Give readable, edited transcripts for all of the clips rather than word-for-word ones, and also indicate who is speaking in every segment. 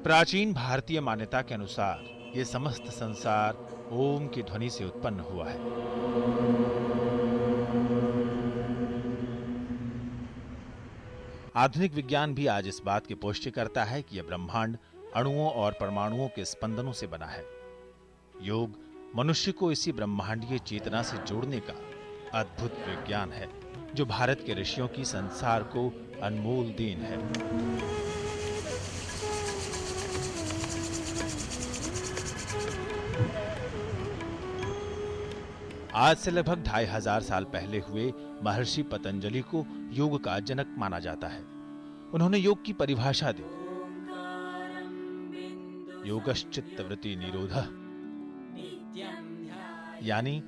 Speaker 1: प्राचीन भारतीय मान्यता के अनुसार ये समस्त संसार ओम की ध्वनि से उत्पन्न हुआ है। आधुनिक विज्ञान भी आज इस बात की पुष्टि करता है कि यह ब्रह्मांड अणुओं और परमाणुओं के स्पंदनों से बना है। योग मनुष्य को इसी ब्रह्मांडीय चेतना से जोड़ने का अद्भुत विज्ञान है, जो भारत के ऋषियों की संसार को अनमोल देन है। आज से लगभग 2500 साल पहले हुए महर्षि पतंजलि को योग का जनक माना जाता है। उन्होंने योग की परिभाषा दी, योगश्चित्त वृत्ति निरोधः, यानी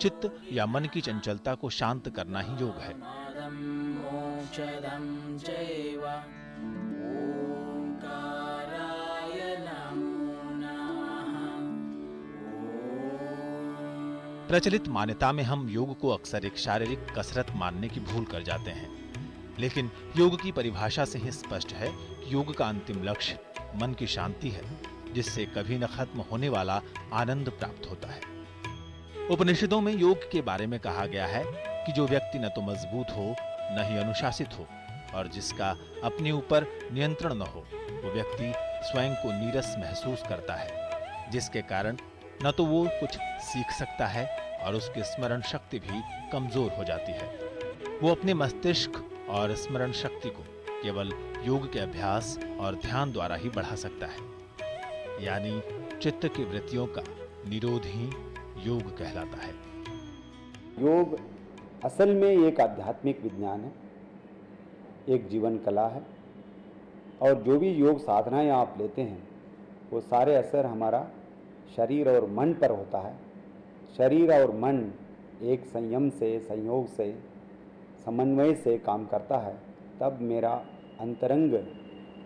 Speaker 1: चित्त या मन की चंचलता को शांत करना ही योग है। प्रचलित मान्यता में हम योग को अक्सर एक शारीरिक कसरत मानने की भूल कर जाते हैं, लेकिन योग की परिभाषा से ही स्पष्ट है कि योग का अंतिम लक्ष्य मन की शांति है, जिससे कभी न खत्म होने वाला आनंद प्राप्त होता है। उपनिषदों में योग के बारे में कहा गया है कि जो व्यक्ति न तो मजबूत हो न ही अनुशासित हो और जिसका अपने ऊपर नियंत्रण न हो, वो व्यक्ति स्वयं को नीरस महसूस करता है, जिसके कारण न तो वो कुछ सीख सकता है और उसकी स्मरण शक्ति भी कमजोर हो जाती है। वो अपने मस्तिष्क और स्मरण शक्ति को केवल योग के अभ्यास और ध्यान द्वारा ही बढ़ा सकता है, यानी चित्त की वृत्तियों का निरोध ही योग कहलाता है।
Speaker 2: योग असल में एक आध्यात्मिक विज्ञान है, एक जीवन कला है, और जो भी योग साधनाएं आप लेते हैं वो सारे असर हमारा शरीर और मन पर होता है। शरीर और मन एक संयम से, संयोग से, समन्वय से काम करता है, तब मेरा अंतरंग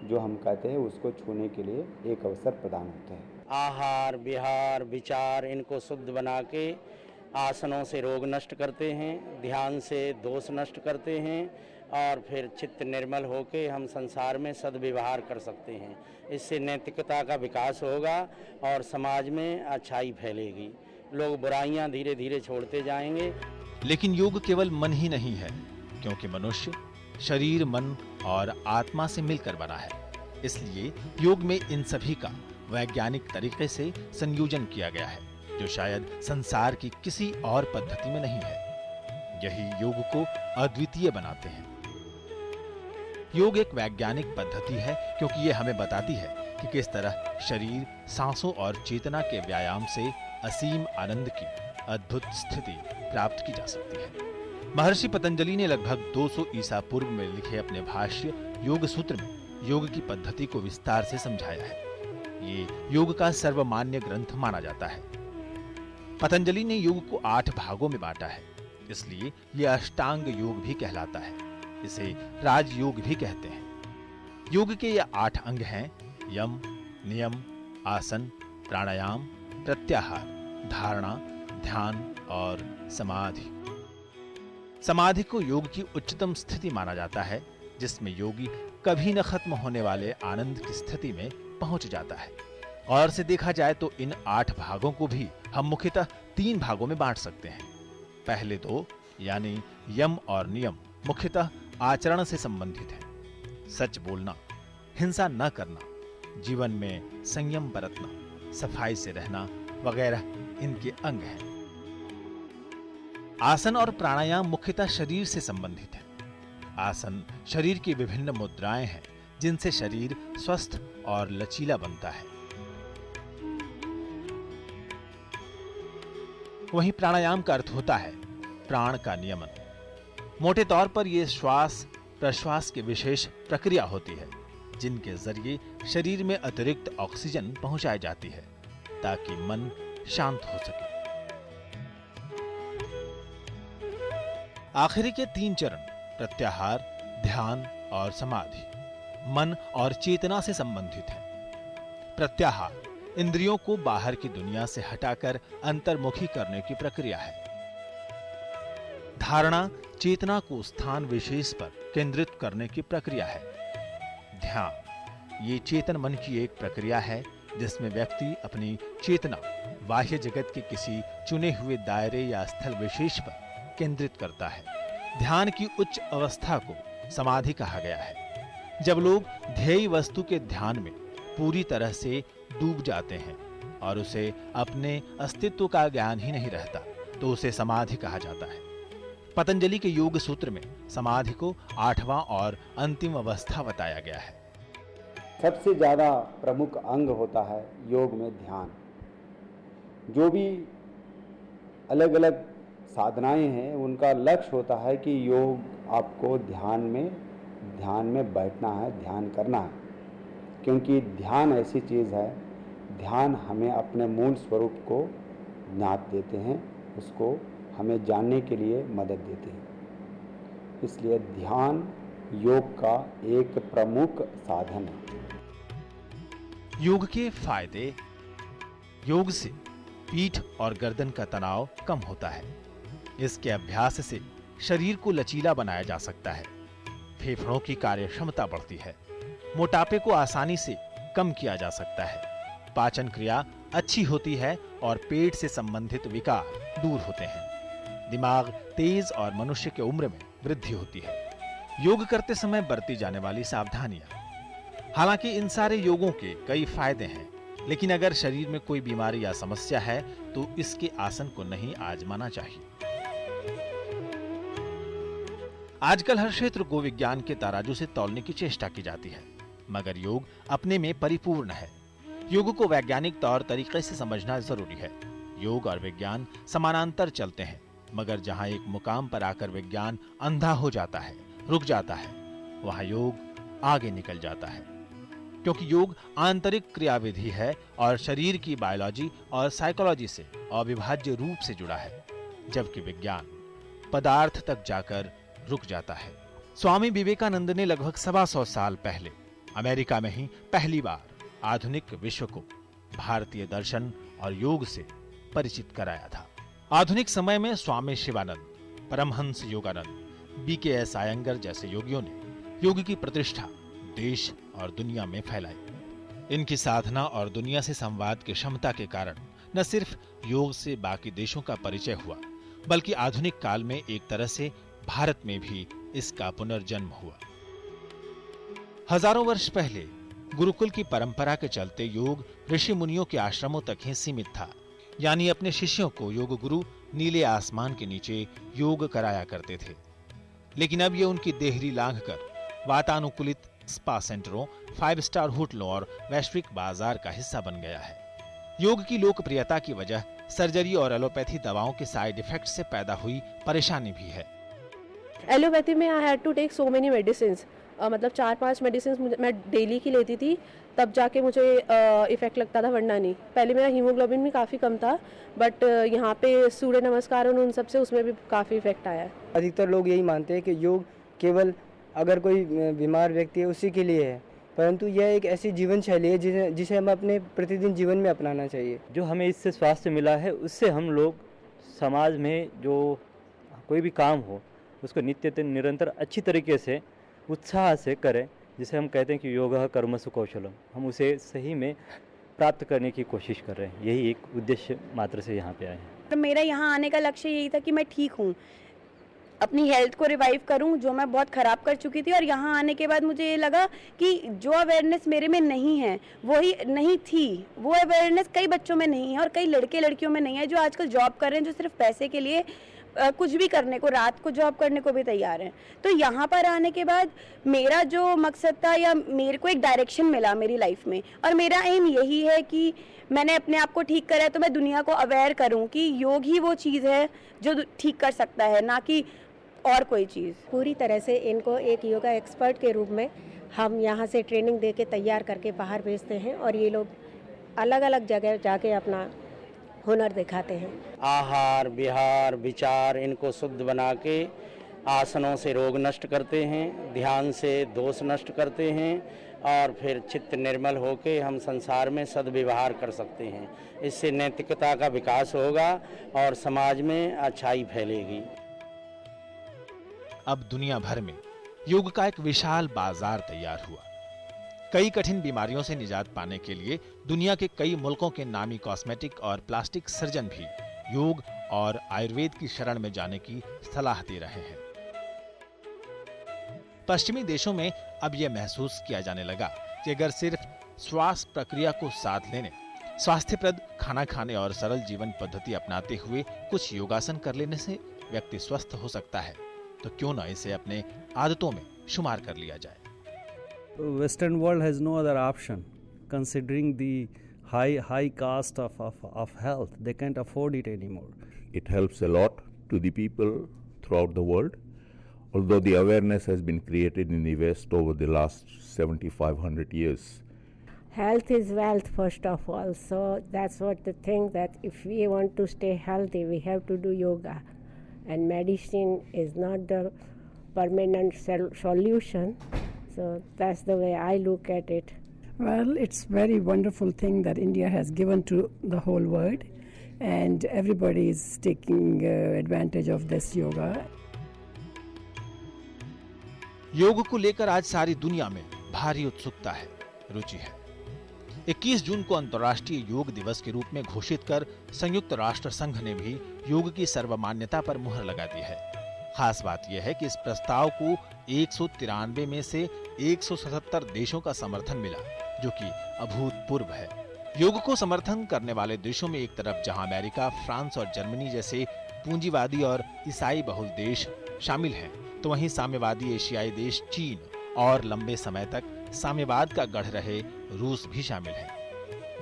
Speaker 2: जो हम कहते हैं उसको छूने के लिए एक अवसर प्रदान होता है।
Speaker 3: आहार विहार विचार इनको शुद्ध बना के आसनों से रोग नष्ट करते हैं, ध्यान से दोष नष्ट करते हैं और फिर चित्त निर्मल होके हम संसार में सद्व्यवहार कर सकते हैं। इससे नैतिकता का विकास होगा और समाज में अच्छाई फैलेगी, लोग बुराइयां धीरे धीरे छोड़ते जाएंगे।
Speaker 1: लेकिन योग केवल मन ही नहीं है, क्योंकि मनुष्य शरीर, मन और आत्मा से मिलकर बना है। इसलिए योग में इन सभी का वैज्ञानिक तरीके से संयोजन किया गया है, जो शायद संसार की किसी और पद्धति में नहीं है। यही योग को अद्वितीय बनाते हैं। योग एक वैज्ञानिक पद्धति है, क्योंकि यह हमें बताती है कि किस तरह शरीर, सांसों और चेतना के व्यायाम से असीम आनंद की अद्भुत स्थिति प्राप्त की जा सकती है। महर्षि पतंजलि ने लगभग 200 ईसा पूर्व में लिखे अपने भाष्य योग सूत्र में योग की पद्धति को विस्तार से समझाया है। ये योग का सर्वमान्य ग्रंथ माना जाता है। पतंजलि ने योग को 8 भागों में बांटा है, इसलिए यह अष्टांग योग भी कहलाता है। इसे राजयोग भी कहते हैं। योग के ये 8 अंग हैं: यम, नियम, आसन, प्राणायाम, प्रत्याहार, धारणा, ध्यान और समाधि। समाधि को योग की उच्चतम स्थिति माना जाता है, जिसमें योगी कभी न खत्म होने वाले आनंद की स्थिति में पहुंच जाता है। और से देखा जाए तो इन 8 भागों को भी हम मुख्यतः 3 भागों में बांट सकते हैं। पहले 2 यानी यम और नियम मुख्यतः आचरण से संबंधित है। सच बोलना, हिंसा न करना, जीवन में संयम बरतना, सफाई से रहना वगैरह इनके अंग हैं। आसन और प्राणायाम मुख्यतः शरीर से संबंधित है। आसन शरीर की विभिन्न मुद्राएं हैं, जिनसे शरीर स्वस्थ और लचीला बनता है। वहीं प्राणायाम का अर्थ होता है प्राण का नियमन। मोटे तौर पर यह श्वास प्रश्वास की विशेष प्रक्रिया होती है, जिनके जरिए शरीर में अतिरिक्त ऑक्सीजन पहुंचाई जाती है, ताकि मन शांत हो सके। आखिरी के 3 चरण प्रत्याहार, ध्यान और समाधि मन और चेतना से संबंधित है। प्रत्याहार इंद्रियों को बाहर की दुनिया से हटाकर अंतर्मुखी करने की प्रक्रिया है। धारणा चेतना को स्थान विशेष पर केंद्रित करने की प्रक्रिया है। ध्यान ये चेतन मन की एक प्रक्रिया है जिसमें व्यक्ति अपनी चेतना बाह्य जगत के किसी चुने हुए दायरे या स्थल विशेष पर केंद्रित करता है। ध्यान की उच्च अवस्था को समाधि कहा गया है। जब लोग ध्येय वस्तु के ध्यान में पूरी तरह से डूब जाते हैं और उसे अपने अस्तित्व का ज्ञान ही नहीं रहता, तो उसे समाधि कहा जाता है। पतंजलि के योग सूत्र में समाधि को 8वां और अंतिम अवस्था बताया गया है।
Speaker 2: सबसे ज़्यादा प्रमुख अंग होता है योग में ध्यान। जो भी अलग अलग साधनाएं हैं उनका लक्ष्य होता है कि योग आपको ध्यान में बैठना है, ध्यान करना है। क्योंकि ध्यान ऐसी चीज़ है, ध्यान हमें अपने मूल स्वरूप को ज्ञात देते हैं, उसको हमें जानने के लिए मदद देते हैं। इसलिए ध्यान योग का एक प्रमुख साधन है।
Speaker 1: योग के फायदे। योग से पीठ और गर्दन का तनाव कम होता है। इसके अभ्यास से शरीर को लचीला बनाया जा सकता है। फेफड़ों की कार्यक्षमता बढ़ती है। मोटापे को आसानी से कम किया जा सकता है। पाचन क्रिया अच्छी होती है और पेट से संबंधित विकार दूर होते हैं। दिमाग तेज और मनुष्य की उम्र में वृद्धि होती है। योग करते समय बरती जाने वाली सावधानियां। हालांकि इन सारे योगों के कई फायदे हैं, लेकिन अगर शरीर में कोई बीमारी या समस्या है तो इसके आसन को नहीं आजमाना चाहिए। आजकल हर क्षेत्र को विज्ञान के तराजू से तौलने की चेष्टा की जाती है, मगर योग अपने में परिपूर्ण है। योग को वैज्ञानिक तौर तरीके से समझना जरूरी है। योग और विज्ञान समानांतर चलते हैं, मगर जहां एक मुकाम पर आकर विज्ञान अंधा हो जाता है, रुक जाता है, वहां योग आगे निकल जाता है। क्योंकि योग आंतरिक क्रियाविधि है और शरीर की बायोलॉजी और साइकोलॉजी से अविभाज्य रूप से जुड़ा है, जबकि विज्ञान पदार्थ तक जाकर रुक जाता है। स्वामी विवेकानंद ने लगभग 125 साल पहले अमेरिका में ही पहली बार आधुनिक विश्व को भारतीय दर्शन और योग से परिचित कराया था। आधुनिक समय में स्वामी शिवानंद, परमहंस योगानंद, BKS आयंगर जैसे योगियों ने योग की प्रतिष्ठा देश और दुनिया में फैलाई। इनकी साधना और दुनिया से संवाद की क्षमता के कारण न सिर्फ योग से बाकी देशों का परिचय हुआ, बल्कि आधुनिक काल में एक तरह से भारत में भी इसका पुनर्जन्म हुआ। हजारों वर्ष पहले गुरुकुल की परंपरा के चलते योग ऋषि मुनियों के आश्रमों तक ही सीमित था, यानी अपने शिष्यों को योग गुरु नीले आसमान के नीचे योग कराया करते थे। लेकिन अब ये उनकी देहरी लांघकर वातानुकूलित स्पा सेंटरों, 5 स्टार होटलों और वैश्विक बाजार का हिस्सा बन गया है। योग की लोकप्रियता की वजह सर्जरी और एलोपैथी दवाओं के साइड इफेक्ट से पैदा हुई परेशानी भी है।
Speaker 4: एलोपैथी में I had to take so many medicines, मतलब 4-5 मेडिसिन मैं डेली की लेती थी, तब जाके मुझे इफेक्ट लगता था, वरना नहीं। पहले मेरा हीमोग्लोबिन भी काफ़ी कम था, बट यहाँ पे सूर्य नमस्कार और उन सब से उसमें भी काफ़ी इफेक्ट आया है।
Speaker 5: अधिकतर लोग यही मानते हैं कि योग केवल अगर कोई बीमार व्यक्ति है उसी के लिए है, परंतु यह एक ऐसी जीवन शैली है जिसे हमें अपने प्रतिदिन जीवन में अपनाना चाहिए।
Speaker 6: जो हमें इससे स्वास्थ्य मिला है उससे हम लोग समाज में जो कोई भी काम हो उसको नित्य निरंतर अच्छी तरीके से उत्साह से करें, जिसे हम कहते हैं कि योगः कर्मसु कौशलम, हम उसे सही में प्राप्त करने की कोशिश कर रहे हैं। यही एक उद्देश्य मात्र से यहाँ पे आए हैं।
Speaker 7: तो मेरा यहाँ आने का लक्ष्य यही था कि मैं ठीक हूँ, अपनी हेल्थ को रिवाइव करूं जो मैं बहुत ख़राब कर चुकी थी। और यहाँ आने के बाद मुझे ये लगा कि जो अवेयरनेस मेरे में नहीं है, वो ही नहीं थी, वो अवेयरनेस कई बच्चों में नहीं है और कई लड़के लड़कियों में नहीं है, जो आजकल जॉब कर रहे हैं, जो सिर्फ पैसे के लिए कुछ भी करने को, रात को जॉब करने को भी तैयार हैं। तो यहाँ पर आने के बाद मेरा जो मकसद था, या मेरे को एक डायरेक्शन मिला मेरी लाइफ में, और मेरा एम यही है कि मैंने अपने आप को ठीक करा है तो मैं दुनिया को अवेयर करूँ कि योग ही वो चीज़ है जो ठीक कर सकता है, ना कि और कोई चीज़।
Speaker 8: पूरी तरह से इनको एक योगा एक्सपर्ट के रूप में हम यहाँ से ट्रेनिंग दे के तैयार करके बाहर भेजते हैं, और ये लोग अलग अलग जगह जाके अपना हुनर दिखाते हैं।
Speaker 3: आहार विहार विचार इनको शुद्ध बना के आसनों से रोग नष्ट करते हैं, ध्यान से दोष नष्ट करते हैं, और फिर चित्त निर्मल होके हम संसार में सद्व्यवहार कर सकते हैं। इससे नैतिकता का विकास होगा और समाज में अच्छाई फैलेगी।
Speaker 1: अब दुनिया भर में योग का एक विशाल बाजार तैयार हुआ। कई कठिन बीमारियों से निजात पाने के लिए दुनिया के कई मुल्कों के नामी कॉस्मेटिक और प्लास्टिक सर्जन भी योग और आयुर्वेद की शरण में जाने की सलाह दे रहे हैं। पश्चिमी देशों में अब यह महसूस किया जाने लगा कि अगर सिर्फ श्वास प्रक्रिया को साथ लेने, स्वास्थ्यप्रद खाना खाने और सरल जीवन पद्धति अपनाते हुए कुछ योगासन कर लेने से व्यक्ति स्वस्थ हो सकता है, तो क्यों न इसे अपने आदतों में शुमार कर लिया जाए।
Speaker 9: Western world has no other option, considering the high cost of health. They can't afford it anymore.
Speaker 10: It helps a lot to the people throughout the world. Although the awareness has been created in the West over the last 7,500 years.
Speaker 8: Health is wealth, first of all. So that's what the thing, that if we want to stay healthy, we have to do yoga. And medicine is not the permanent solution. So that's the way I look at it.
Speaker 11: Well, it's very wonderful thing that India has given to the whole world, and everybody is taking advantage of this yoga.
Speaker 1: योग को लेकर आज सारी दुनिया में भारी उत्सुकता है, रुचि है। 21 जून को अंतर्राष्ट्रीय योग दिवस के रूप में घोषित कर संयुक्त राष्ट्र संघ ने भी योग की सर्वमान्यता पर मुहर लगा दी है। खास बात यह है कि इस प्रस्ताव को 193 में से 177 देशों का समर्थन मिला, जो कि अभूतपूर्व है। योग को समर्थन करने वाले देशों में एक तरफ जहां अमेरिका, फ्रांस और जर्मनी जैसे पूंजीवादी और ईसाई बहुल देश शामिल हैं, तो वहीं साम्यवादी एशियाई देश चीन और लंबे समय तक साम्यवाद का गढ़ रहे रूस भी शामिल है।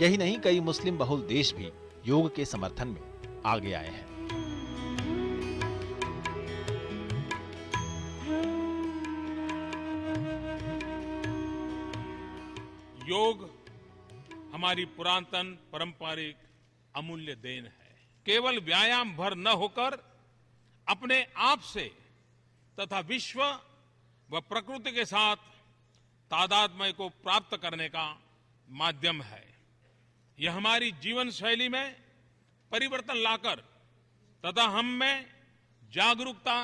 Speaker 1: यही नहीं, कई मुस्लिम बहुल देश भी योग के समर्थन में आगे आए हैं।
Speaker 12: योग हमारी पुरातन पारंपरिक अमूल्य देन है। केवल व्यायाम भर न होकर अपने आप से तथा विश्व व प्रकृति के साथ तादात्म्य को प्राप्त करने का माध्यम है। यह हमारी जीवन शैली में परिवर्तन लाकर तथा हम में जागरूकता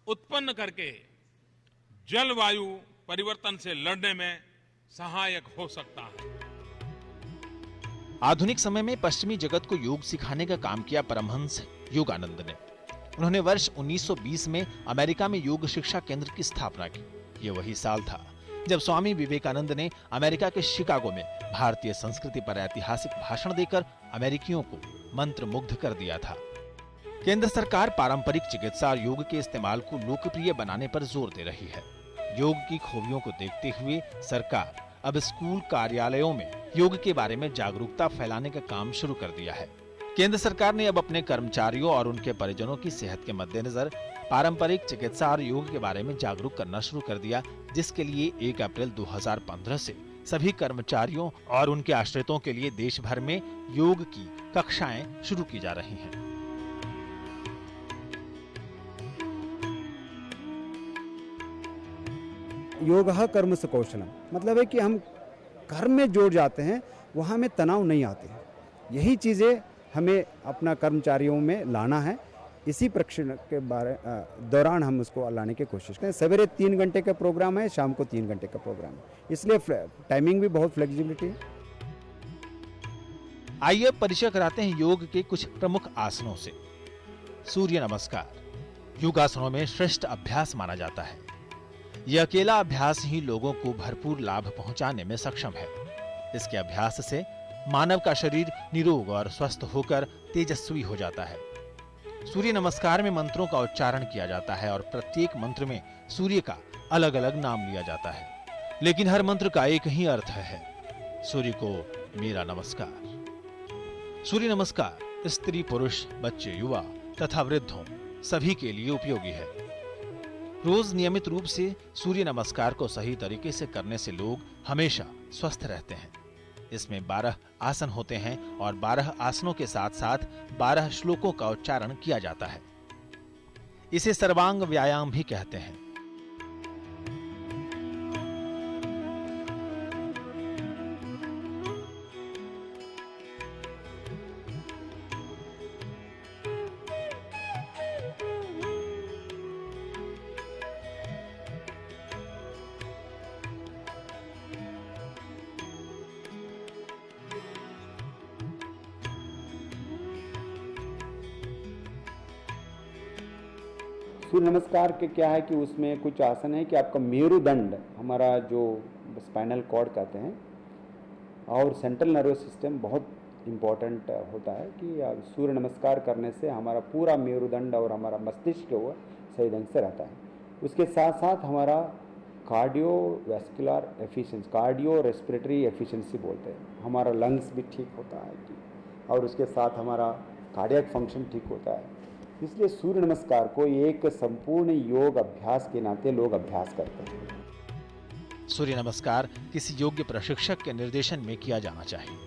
Speaker 12: उत्पन्न करके जलवायु परिवर्तन से लड़ने में सहायक हो सकता है।
Speaker 1: आधुनिक समय में पश्चिमी जगत को योग सिखाने का काम किया परमहंस योगानंद ने। उन्होंने वर्ष 1920 में अमेरिका में योग शिक्षा केंद्र की स्थापना की। ये वही साल था जब स्वामी विवेकानंद ने अमेरिका के शिकागो में भारतीय संस्कृति पर ऐतिहासिक भाषण देकर अमेरिकियों को मंत्रमुग्ध कर दिया था। केंद्र सरकार पारंपरिक चिकित्सा और योग के इस्तेमाल को लोकप्रिय बनाने पर जोर दे रही है। योग की खूबियों को देखते हुए सरकार अब स्कूल, कार्यालयों में योग के बारे में जागरूकता फैलाने का काम शुरू कर दिया है। केंद्र सरकार ने अब अपने कर्मचारियों और उनके परिजनों की सेहत के मद्देनजर पारंपरिक चिकित्सा और योग के बारे में जागरूक करना शुरू कर दिया, जिसके लिए 1 अप्रैल 2015 से सभी कर्मचारियों और उनके आश्रितों के लिए देश भर में योग की कक्षाएं शुरू की जा रही हैं।
Speaker 2: योगः कर्मसु कौशलम, मतलब है कि हम कर्म में जोड़ जाते हैं, वहाँ में तनाव नहीं आते हैं। यही चीज़ें हमें अपना कर्मचारियों में लाना है। इसी प्रशिक्षण के दौरान हम उसको लाने की कोशिश करें। सवेरे 3 घंटे का प्रोग्राम है, शाम को 3 घंटे का प्रोग्राम है, इसलिए टाइमिंग भी बहुत फ्लेक्सिबिलिटी है।
Speaker 1: आइए परिचय कराते हैं योग के कुछ प्रमुख आसनों से। सूर्य नमस्कार योगासनों में श्रेष्ठ अभ्यास माना जाता है। यह अकेला अभ्यास ही लोगों को भरपूर लाभ पहुंचाने में सक्षम है। इसके अभ्यास से मानव का शरीर निरोग और स्वस्थ होकर तेजस्वी हो जाता है। सूर्य नमस्कार में मंत्रों का उच्चारण किया जाता है और प्रत्येक मंत्र में सूर्य का अलग अलग नाम लिया जाता है, लेकिन हर मंत्र का एक ही अर्थ है, सूर्य को मेरा नमस्कार। सूर्य नमस्कार स्त्री, पुरुष, बच्चे, युवा तथा वृद्धों सभी के लिए उपयोगी है। रोज नियमित रूप से सूर्य नमस्कार को सही तरीके से करने से लोग हमेशा स्वस्थ रहते हैं। इसमें 12 आसन होते हैं और 12 आसनों के साथ साथ 12 श्लोकों का उच्चारण किया जाता है। इसे सर्वांग व्यायाम भी कहते हैं।
Speaker 2: सूर्य नमस्कार के क्या है कि उसमें कुछ आसन है कि आपका मेरुदंड, हमारा जो स्पाइनल कॉर्ड कहते हैं, और सेंट्रल नर्वस सिस्टम बहुत इम्पॉर्टेंट होता है कि सूर्य नमस्कार करने से हमारा पूरा मेरुदंड और हमारा मस्तिष्क जो है सही ढंग से रहता है। उसके साथ साथ हमारा cardiovascular efficiency, cardio respiratory efficiency बोलते हैं, हमारा लंग्स भी ठीक होता है और उसके साथ हमारा कार्डियक फंक्शन ठीक होता है। इसलिए सूर्य नमस्कार को एक संपूर्ण योग अभ्यास के नाते लोग अभ्यास करते हैं।
Speaker 1: सूर्य नमस्कार किसी योग्य प्रशिक्षक के निर्देशन में किया जाना चाहिए।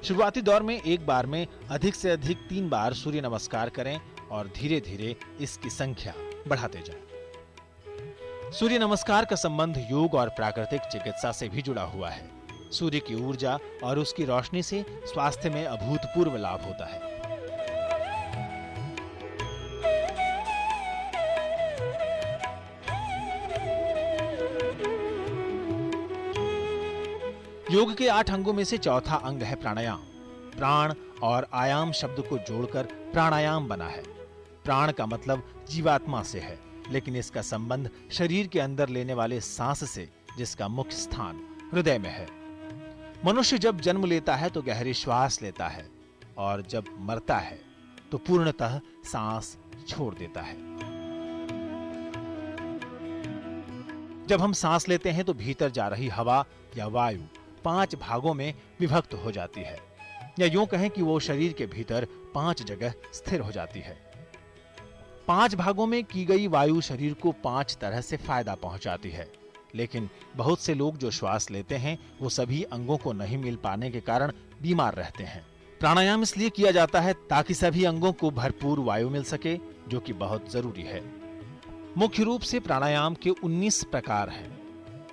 Speaker 1: शुरुआती दौर में एक बार में अधिक से अधिक 3 बार सूर्य नमस्कार करें और धीरे धीरे इसकी संख्या बढ़ाते जाएं। सूर्य नमस्कार का संबंध योग और प्राकृतिक चिकित्सा से भी जुड़ा हुआ है। सूर्य की ऊर्जा और उसकी रोशनी से स्वास्थ्य में अभूतपूर्व लाभ होता है। योग के 8 अंगों में से चौथा अंग है प्राणायाम। प्राण और आयाम शब्द को जोड़कर प्राणायाम बना है। प्राण का मतलब जीवात्मा से है, लेकिन इसका संबंध शरीर के अंदर लेने वाले सांस से, जिसका मुख्य स्थान हृदय में है। मनुष्य जब जन्म लेता है तो गहरी श्वास लेता है और जब मरता है तो पूर्णतः सांस छोड़ देता है। जब हम सांस लेते हैं तो भीतर जा रही हवा या वायु 5 भागों में विभक्त हो जाती है, या यूं कहें कि वो शरीर के भीतर 5 जगह स्थिर हो जाती है। 5 भागों में की गई वायु शरीर को 5 तरह से फायदा पहुंचाती है, लेकिन बहुत से लोग जो श्वास लेते हैं वो सभी अंगों को नहीं मिल पाने के कारण बीमार रहते हैं। प्राणायाम इसलिए किया जाता है ताकि सभी अंगों को भरपूर वायु मिल सके, जो कि बहुत जरूरी है। मुख्य रूप से प्राणायाम के 19 प्रकार हैं।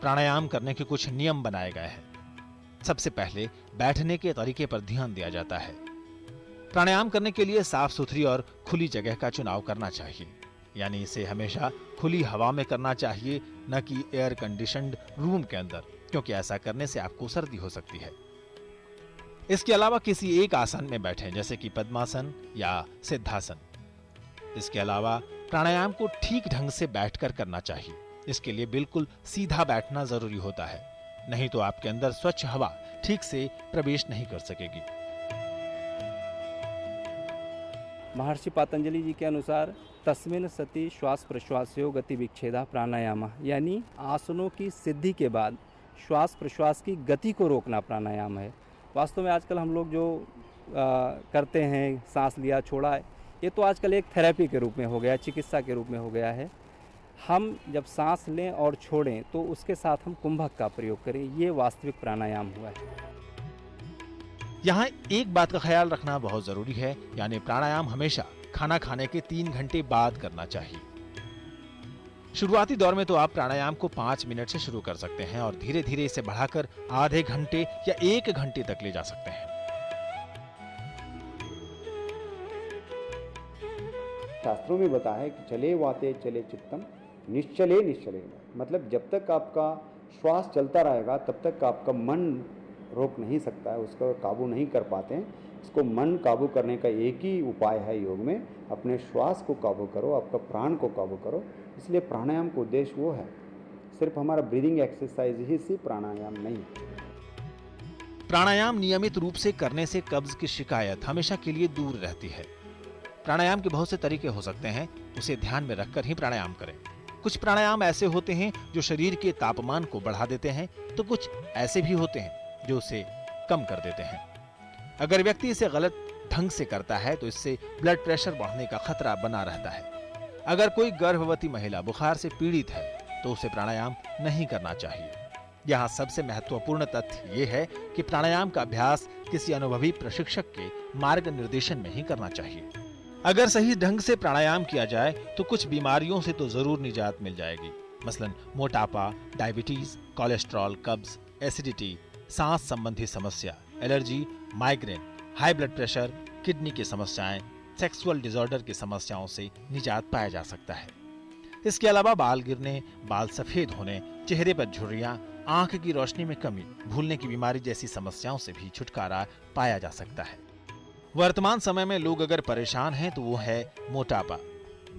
Speaker 1: प्राणायाम करने के कुछ नियम बनाए गए हैं। सबसे पहले बैठने के तरीके पर ध्यान दिया जाता है। प्राणायाम करने के लिए साफ सुथरी और खुली जगह का चुनाव करना चाहिए, यानी इसे हमेशा खुली हवा में करना चाहिए, न कि एयर कंडीशन्ड रूम के अंदर, क्योंकि ऐसा करने से आपको सर्दी हो सकती है। इसके अलावा किसी एक आसन में बैठें, जैसे कि पद्मासन या सिद्धासन। इसके अलावा प्राणायाम को ठीक ढंग से बैठकर करना चाहिए। इसके लिए बिल्कुल सीधा बैठना जरूरी होता है, नहीं तो आपके अंदर स्वच्छ हवा ठीक से प्रवेश नहीं कर सकेगी।
Speaker 13: महर्षि पतंजलि जी के अनुसार तस्मिन् सति श्वास प्रश्वासयो गति विच्छेदा प्राणायाम, यानी आसनों की सिद्धि के बाद श्वास प्रश्वास की गति को रोकना प्राणायाम है। वास्तव में आजकल हम लोग जो करते हैं, सांस लिया छोड़ा है, ये तो आजकल एक थेरेपी के रूप में हो गया, चिकित्सा के रूप में हो गया है। हम जब सांस लें और छोड़ें तो उसके साथ हम कुंभक का प्रयोग करें, ये वास्तविक प्राणायाम हुआ है।
Speaker 1: यहाँ एक बात का ख्याल रखना बहुत जरूरी है, यानी प्राणायाम हमेशा खाना खाने के 3 घंटे बाद करना चाहिए। शुरुआती दौर में तो आप प्राणायाम को 5 मिनट से शुरू कर सकते हैं और धीरे धीरे इसे बढ़ाकर आधे घंटे या 1 घंटे तक ले जा सकते हैं।
Speaker 2: शास्त्रों में बताया है कि चले वाते चले चित्तम निश्चले निश्चले, मतलब जब तक आपका श्वास चलता रहेगा तब तक आपका मन रोक नहीं सकता है, उसको काबू नहीं कर पाते हैं। इसको मन काबू करने का एक ही उपाय है योग में, अपने श्वास को काबू करो, आपका प्राण को काबू करो। इसलिए प्राणायाम का उद्देश्य वो है, सिर्फ हमारा ब्रीदिंग एक्सरसाइज ही सिर्फ प्राणायाम नहीं।
Speaker 1: प्राणायाम नियमित रूप से करने से कब्ज की शिकायत हमेशा के लिए दूर रहती है। प्राणायाम के बहुत से तरीके हो सकते हैं, उसे ध्यान में रखकर ही प्राणायाम करें। कुछ प्राणायाम ऐसे होते हैं जो शरीर के तापमान को बढ़ा देते हैं, तो कुछ ऐसे भी होते हैं जो उसे कम कर देते हैं। अगर व्यक्ति इसे गलत ढंग से करता है तो इससे ब्लड प्रेशर बढ़ने का खतरा बना रहता है। अगर कोई गर्भवती महिला बुखार से पीड़ित है तो उसे प्राणायाम नहीं करना चाहिए। यहाँ सबसे महत्वपूर्ण तथ्य ये है कि प्राणायाम का अभ्यास किसी अनुभवी प्रशिक्षक के मार्ग निर्देशन में ही करना चाहिए। अगर सही ढंग से प्राणायाम किया जाए तो कुछ बीमारियों से तो जरूर निजात मिल जाएगी, मसलन मोटापा, डायबिटीज, कोलेस्ट्रॉल, कब्ज, एसिडिटी, सांस संबंधी समस्या, allergy, migraine, high blood pressure, kidney की समस्याएं, सेक्सुअल डिसऑर्डर की समस्याओं से निजात पाया जा सकता है। इसके अलावा बाल गिरने, बाल सफेद होने, चेहरे पर झुर्रियां, आंख की रोशनी में कमी, भूलने की बीमारी जैसी समस्याओं से भी छुटकारा पाया जा सकता है। वर्तमान समय में लोग अगर परेशान हैं तो वो है मोटापा।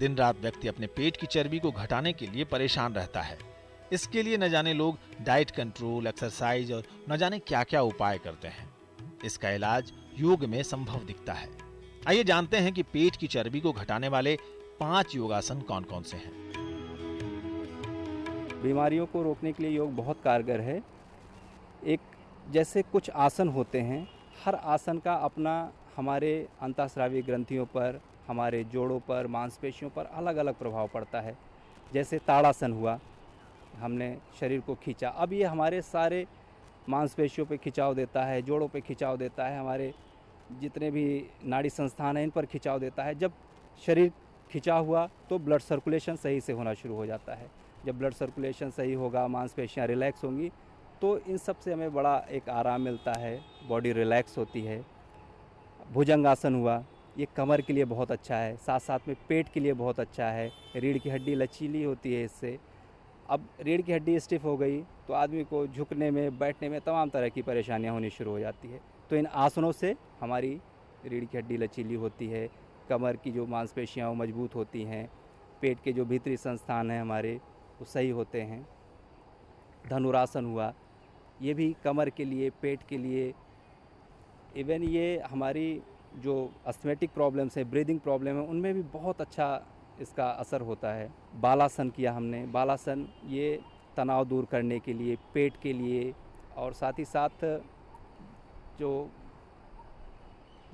Speaker 1: दिन रात व्यक्ति अपने पेट की चर्बी को घटाने के लिए परेशान रहता है। इसके लिए न जाने लोग डाइट कंट्रोल, एक्सरसाइज और न जाने क्या क्या उपाय करते हैं। इसका इलाज योग में संभव दिखता है। आइए जानते हैं कि पेट की चर्बी को घटाने वाले 5 योगासन कौन कौन से हैं।
Speaker 13: बीमारियों को रोकने के लिए योग बहुत कारगर है। एक जैसे कुछ आसन होते हैं, हर आसन का अपना हमारे अंतःस्रावी ग्रंथियों पर, हमारे जोड़ों पर, मांसपेशियों पर अलग अलग प्रभाव पड़ता है। जैसे ताड़ासन हुआ, हमने शरीर को खींचा, अब ये हमारे सारे मांसपेशियों पे खिंचाव देता है, जोड़ों पे खिंचाव देता है, हमारे जितने भी नाड़ी संस्थान हैं इन पर खिंचाव देता है। जब शरीर खिंचा हुआ तो ब्लड सर्कुलेशन सही से होना शुरू हो जाता है। जब ब्लड सर्कुलेशन सही होगा, मांसपेशियाँ रिलैक्स होंगी, तो इन सब से हमें बड़ा एक आराम मिलता है, बॉडी रिलैक्स होती है। भुजंगासन हुआ, ये कमर के लिए बहुत अच्छा है, साथ साथ में पेट के लिए बहुत अच्छा है। रीढ़ की हड्डी लचीली होती है इससे। अब रीढ़ की हड्डी स्टिफ हो गई तो आदमी को झुकने में, बैठने में तमाम तरह की परेशानियां होनी शुरू हो जाती है। तो इन आसनों से हमारी रीढ़ की हड्डी लचीली होती है, कमर की जो मांसपेशियां वो मजबूत होती हैं, पेट के जो भीतरी संस्थान हैं हमारे वो सही होते हैं। धनुरासन हुआ, ये भी कमर के लिए, पेट के लिए, इवन ये हमारी जो अस्थमेटिक प्रॉब्लम्स है, ब्रीदिंग प्रॉब्लम है, उनमें भी बहुत अच्छा इसका असर होता है। बालासन किया हमने, बालासन ये तनाव दूर करने के लिए, पेट के लिए, और साथ ही साथ जो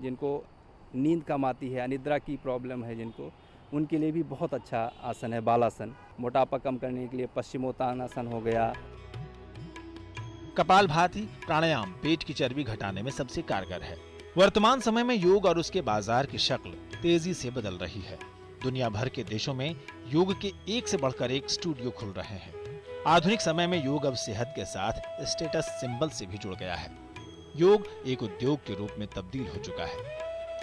Speaker 13: जिनको नींद कम आती है, अनिद्रा की प्रॉब्लम है जिनको, उनके लिए भी बहुत अच्छा आसन है बालासन। मोटापा कम करने के लिए पश्चिमोत्तानासन हो गया।
Speaker 1: कपालभाति प्राणायाम पेट की चर्बी घटाने में सबसे कारगर है। वर्तमान समय में योग और उसके बाजार की शक्ल तेजी से बदल रही है। दुनिया भर के देशों में योग के एक से बढ़कर एक स्टूडियो खुल रहे हैं। आधुनिक समय में योग अब सेहत के साथ स्टेटस सिंबल से भी जुड़ गया है। योग एक उद्योग के रूप में तब्दील हो चुका है।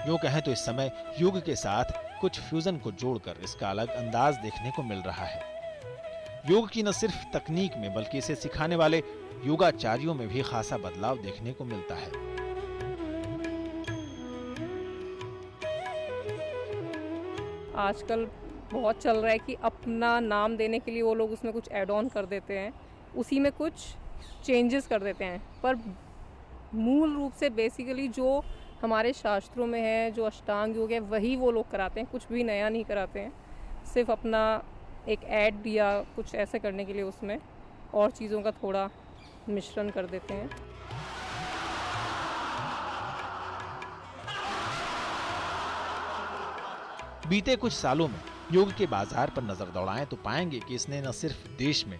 Speaker 1: यूं कहें तो इस समय योग के साथ कुछ फ्यूजन को जोड़कर इसका अलग अंदाज देखने को मिल रहा है। योग की न सिर्फ तकनीक में बल्कि इसे सिखाने वाले योगाचार्यों में भी खासा बदलाव देखने को मिलता है।
Speaker 14: आजकल बहुत चल रहा है कि अपना नाम देने के लिए वो लोग उसमें कुछ ऐड ऑन कर देते हैं, उसी में कुछ चेंजेस कर देते हैं, पर मूल रूप से बेसिकली जो हमारे शास्त्रों में है, जो अष्टांग योग है, वही वो लोग कराते हैं, कुछ भी नया नहीं कराते हैं। सिर्फ अपना एक ऐड या कुछ ऐसे करने के लिए उसमें और चीज़ों का थोड़ा मिश्रण कर देते हैं।
Speaker 1: बीते कुछ सालों में योग के बाजार पर नजर दौड़ाएं तो पाएंगे कि इसने न सिर्फ देश में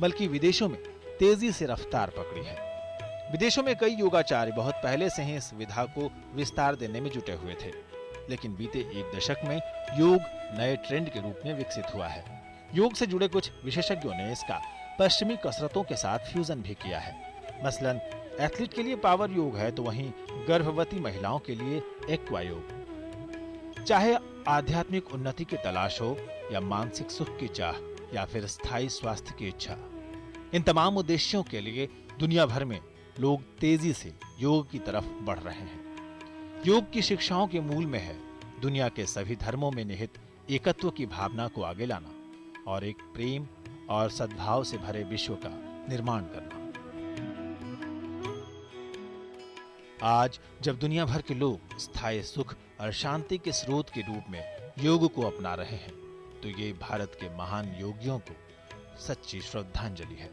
Speaker 1: बल्कि विदेशों में तेजी से रफ्तार पकड़ी है। विदेशों में कई योगाचार्य बहुत पहले से ही इस विधा को विस्तार देने में जुटे हुए थे, लेकिन बीते एक दशक में योग नए ट्रेंड के रूप में विकसित हुआ है। योग से जुड़े कुछ विशेषज्ञों ने इसका पश्चिमी कसरतों के साथ फ्यूजन भी किया है। मसलन एथलीट के लिए पावर योग है तो वहीं गर्भवती महिलाओं के लिए एक्वा योग। चाहे आध्यात्मिक उन्नति की तलाश हो या मानसिक सुख की चाह या फिर स्थायी स्वास्थ्य की इच्छा, इन तमाम उद्देश्यों के लिए दुनिया भर में लोग तेजी से योग की तरफ बढ़ रहे हैं। योग की शिक्षाओं के मूल में है दुनिया के सभी धर्मों में निहित एकत्व की भावना को आगे लाना और एक प्रेम और सद्भाव से भरे विश्व का निर्माण करना। आज जब दुनिया भर के लोग स्थायी सुख और शांति के स्रोत के रूप में योग को अपना रहे हैं, तो ये भारत के महान योगियों को सच्ची श्रद्धांजलि है।